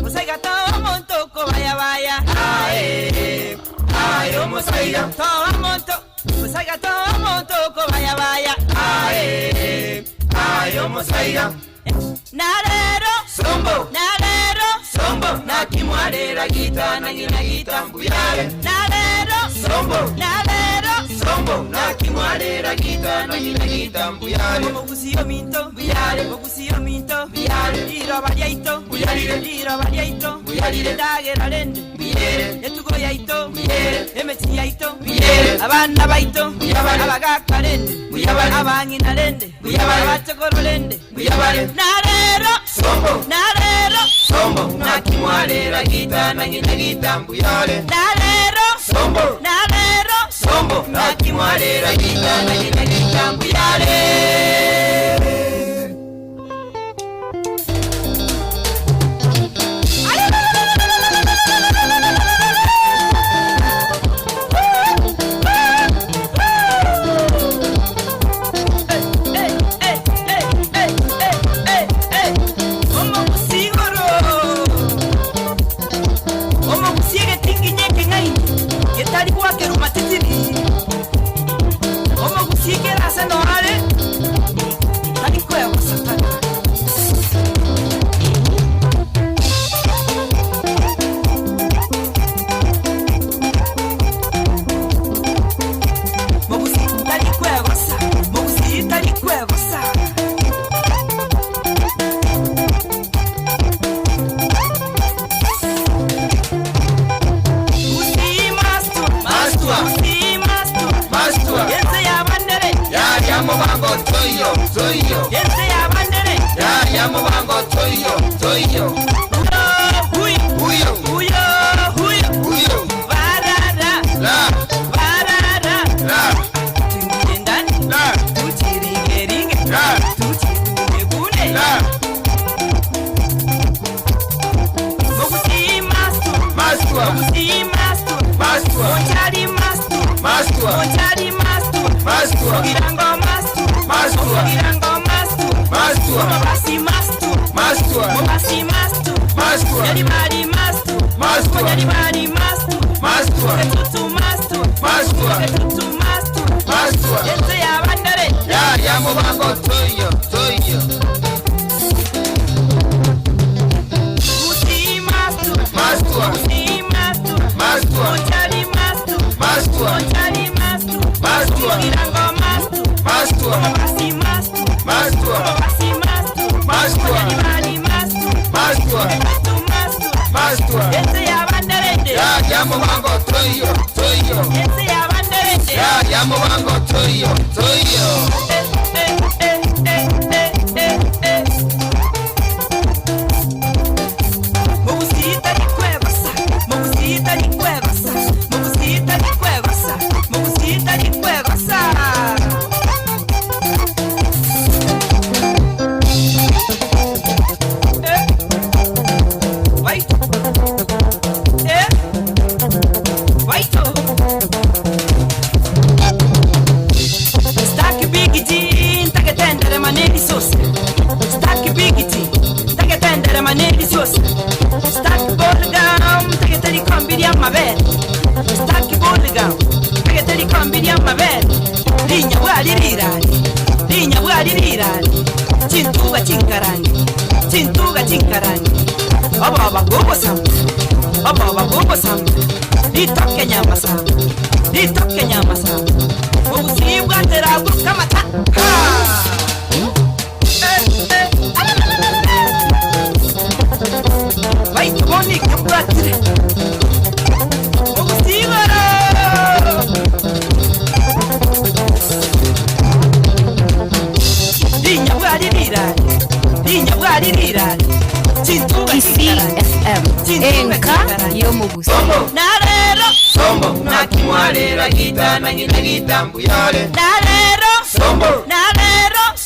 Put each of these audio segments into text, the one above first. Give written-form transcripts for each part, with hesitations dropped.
musaiga todo monto ko vaya vaya ae ae musaiga todo monto ko vaya vaya ae ae musaiga narero sombo nakimwarera gita nangina gita mbuyare narero sombo nakimwarera gita nangina gita mbuyare mokusiyo minto mbuyare liro baliaito mbuyare dagera lende mbuyare etugo yaito mbuyare emeti yaito mbuyare abana baito mbuyare abagaka lende mbuyare abangina lende mbuyare abatokoro lende mbuyare narero sombo nakimwarera gita nangina gita mbuyare narero sombo nakimwarera gita nangina gita mbuyare Nakimwarera gita nangina gita mbuyare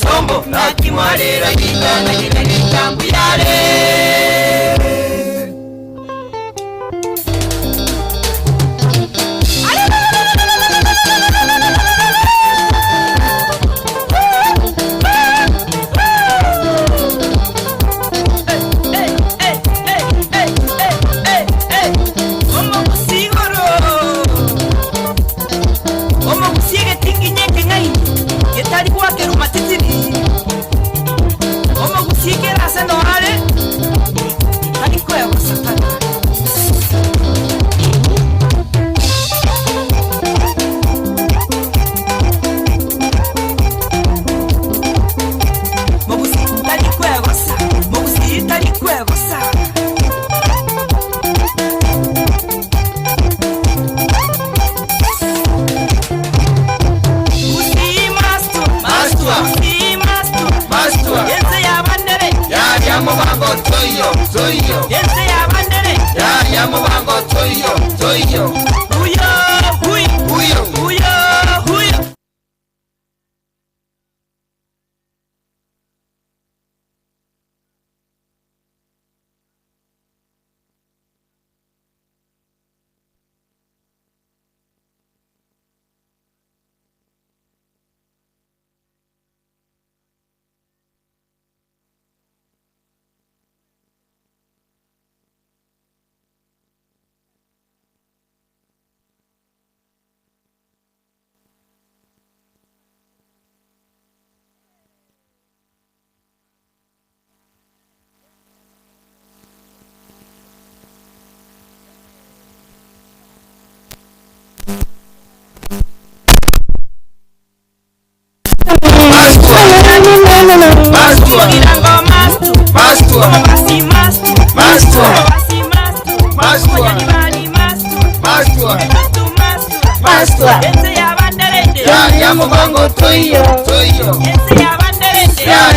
sombo nakimwarera gita nangina gita mbuyare ya mubango toyo huyo ya mubango toyo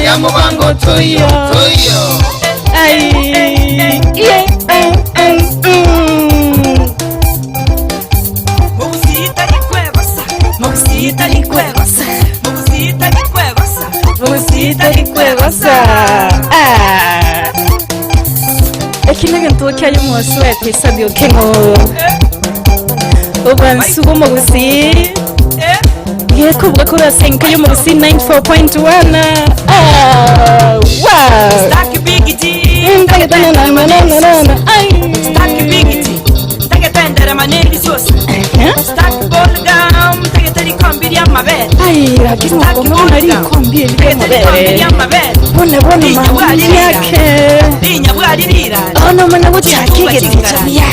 ya mubango toyo Ekinaga ntoki ayo mwaso ya kwisadio kengo Obansugo mugusi Yeko bwako basenka yo mugusi 94.1 wow Stack Big D Ntagetana na Stack Big D Tagetendera maneli zose Stack Bolgam Tageteri kombi ya mabere lakini wakomona nari kombi ya mabere Bona mambi yake Linya bwari lira Ono mana wote hakige tichabiya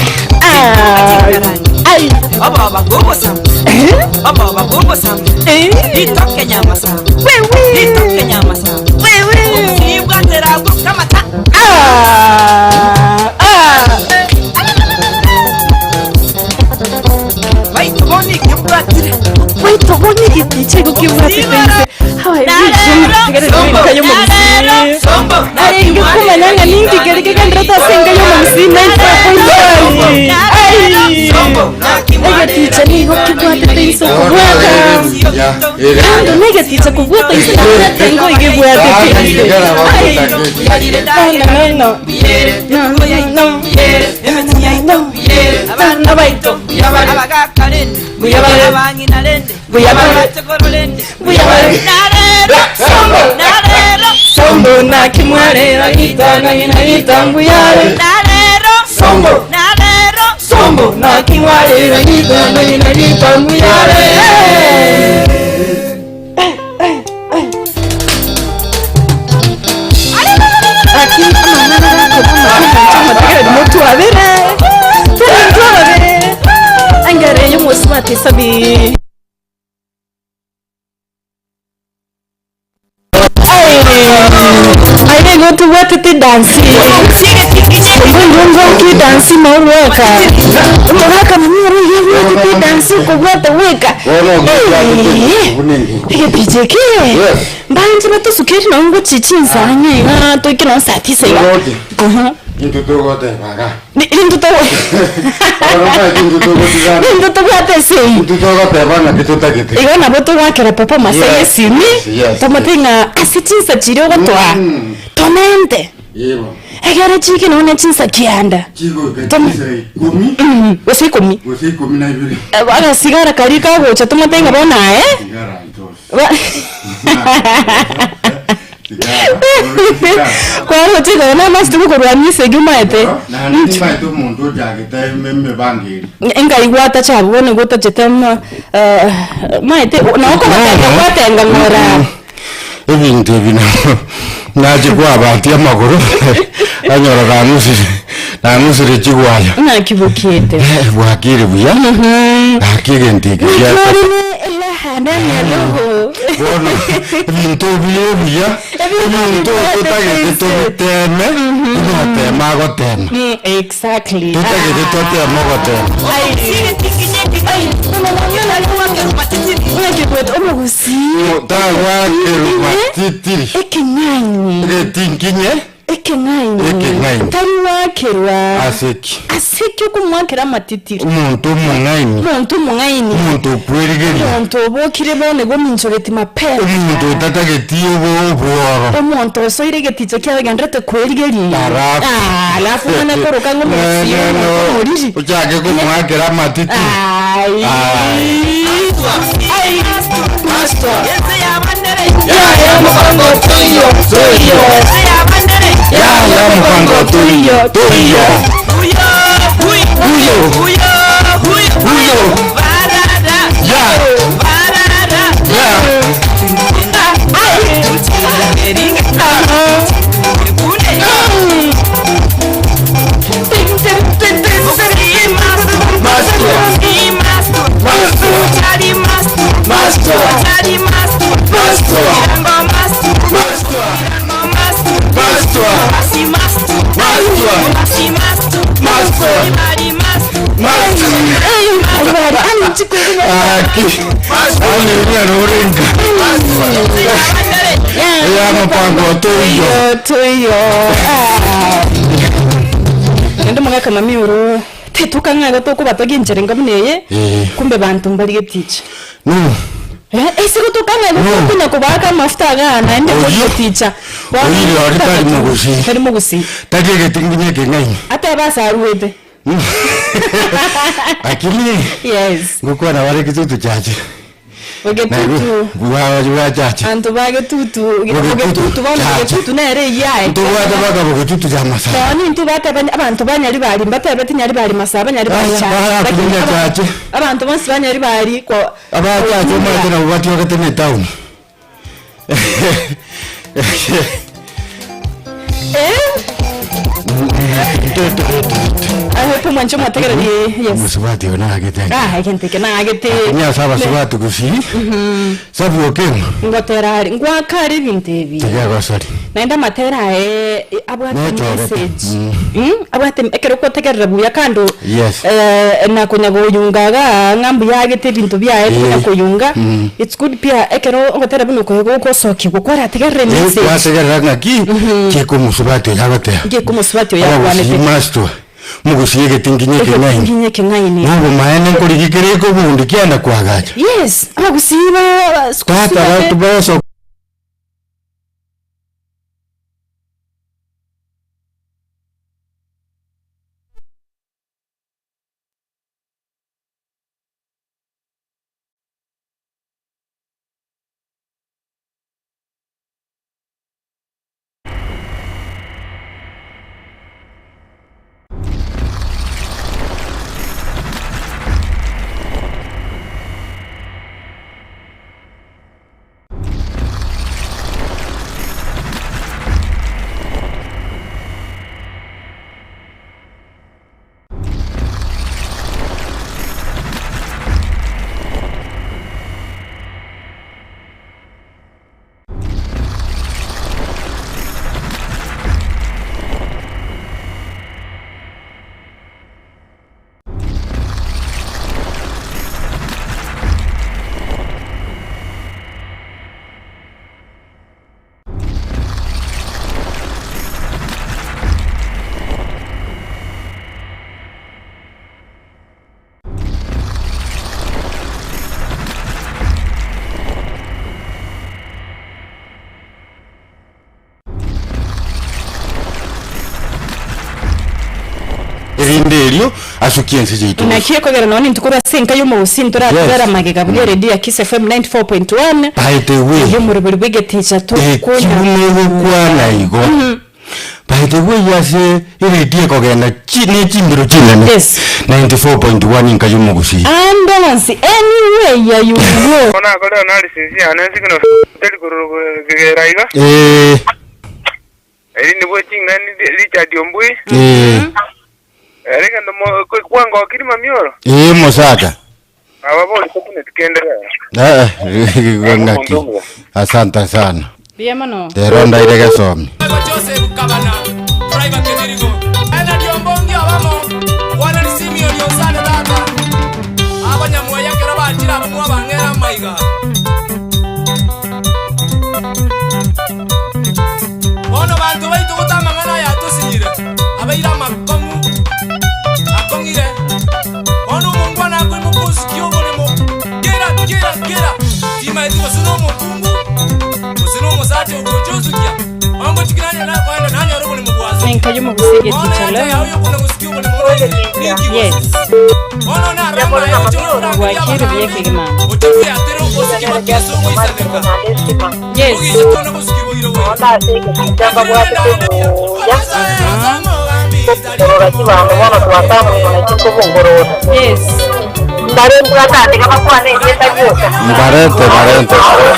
Baba bagobo sam Baba bagobo sam Itoke nyama sam Itoke nyama sam Sibwa tera kama ta Wait, toboni gitiche kukibuati pense. Hawa hivi kayo mumsi. Ingi kumalanga ningi gerike kandrata senga yo mumsi 9.1. Ega ticha ni kukibuati pense kubuata. Nega ticha kubuata pense tengo ikibuati pense. No. Abaito. Abagakarende Buyabale. Abanginalende Buyabale. Abatekorolende Buyabale. Narero Sombo na kimwarera gitana gita mbuyare. Narero Sombo na kimwarera gitana gita mbuyare. Aquí mutu avere. Angare yo musmati sabi. I go to work to dance. Ngongo ki dance mawaka. Mawaka mmiru yewe ki dance ko wata weka. Pijeke. Bantu bato sukeri na ngo chichinza nya to kina satisa ya. Intutu gote baga. Intutu. Intutu gote si. Intutu gote bana kituta kiti. Iyo na boto wakera papa masaya sini. Tomatenga asichinsa chiro gotwa. Tomente. Yebo. Egere chiki no nechinsa kianda. Chigo kiti kumi. Wasi kumi. Wasi kumi na ibiri. Aga sigara karika gocha tomatenga bona Sigara itos. Kwa hiyo tiga na mastu ko rwanyise gumaete. Na ndi mai to muntu jagita memme bangiri. Enga igwata chabo ne gota chetamna maete na ko batenga ngora. Ebintu bino. Naje kwa bati amaguru. Anyora namusire chigwaya. Na kibukete. Bwakire buya. Akige ndike. Ela hana nyalo. Bueno, ebintu buya. Ebintu tutagete teme. No tema gotema. Exactly. Tutagete totema gotema. Ai, sigue tikinyeki. Ai, Tawa keru matitiri. Ekinyanyi. Tinkinye. Ekengaini. Tari wakerwa. Aseki. Aseki kumwakera matitiri. Umuntu mungaini. Umuntu pwerigeri. Umuntu bokire bone gominchogeti mapera. Umuntu tatagetiyo bo. Umuntu soiregeti kya gandrete kwerigeri. Alafu mwana koroka ngomurisi. Uchake kumwakera matitiri. Master. Ya mupango tuyo. Ya mupango tuyo. Ya mupango tuyo. Ndo mwaka mami uru tetuka ngaga to kubatogi njerenga muneye kumbe bantu mbali teacher no ese kutoka ngaga kunya kubaka mafuta gana ende ko teacher ari mugusi tagege tinginyeke ngai ata basa ruwete akili yes ngukwa na wale kitu chache Ogetutu. Buwa chache. Anto bagetutu. Ogetutu bana ogetutu nere yae. Nto bata baka ogetutu za masaba. Tani nto bata abantu banyari bari mbata bati nyari bari masaba nyari bari chache. Abantu bonse banyari bari ko abachache mwana na ubati wakatene town. Aho mwancho mategera yes. Musubati ona agete. Agente na agete. Nya saba subati kusi. Sabu okemo. Ngoterari ngwakari bintebi. Tegya basari. Naenda matera abwate message. Abwate ekero ko tegerera buya kando. Yes. Na kunya goyungaga ngambu yagete bintu bya ekunya kuyunga. It's good pia ekero ngotera buno ko soki gukora tegerera message. Yes, tegerera ngaki. Keko musubati yagate. Keko musubati yagwane. Masto. Mugusiye tinginyeke ngaini. Nubu maene kurigikire ko bundi kyanda kwagacha. Yes, abagusiba Kwata tubaso. Rinderio asukiense jitu. Nakiye kogera none ntukura senka yo mu busintora tugara magega bwe radio Kiss FM 94.1. By the way, yo muri buri bwegeticha to kunya. Kwana igo. By the way yase radio kogenda chine chimbiro chinene. Yes. 94.1 inka yo mugusi. Ambulance anyway ya you go. Kona kole analysis ya nansi kino telikuru geraiga. Ni watching nani Richard Yombui. Ereka ndo kwango akirima mioro. Mosaka. Ababo ikopune tukendera. Ngaki. Asante sana. Biemano. Teronda ile gasomi. Joseph Kabana, driver Kebirigo. Ena diombongi abamo. Wana nisimio yosane data. Abanyamwe yakera bajira abamwa bangera maiga. Ono bantu tugutamangana ya tusinyire abaira makomu akongire ono mungwana ko mukusikio bolemo kera tima eti kosuno mukungu kosuno musati ugojozukia ango tikiranya na kwaenda nanya robo ni mugwazo Nenkayo mugusige tichalo. ayo kuna musikio bolemo Yes. ono na ramba ya choro Wakiri byeke gima. otuwe atero osiki bakeso oisaneka Yes. ogi jatona kosikio boiro we Yes. Mbarete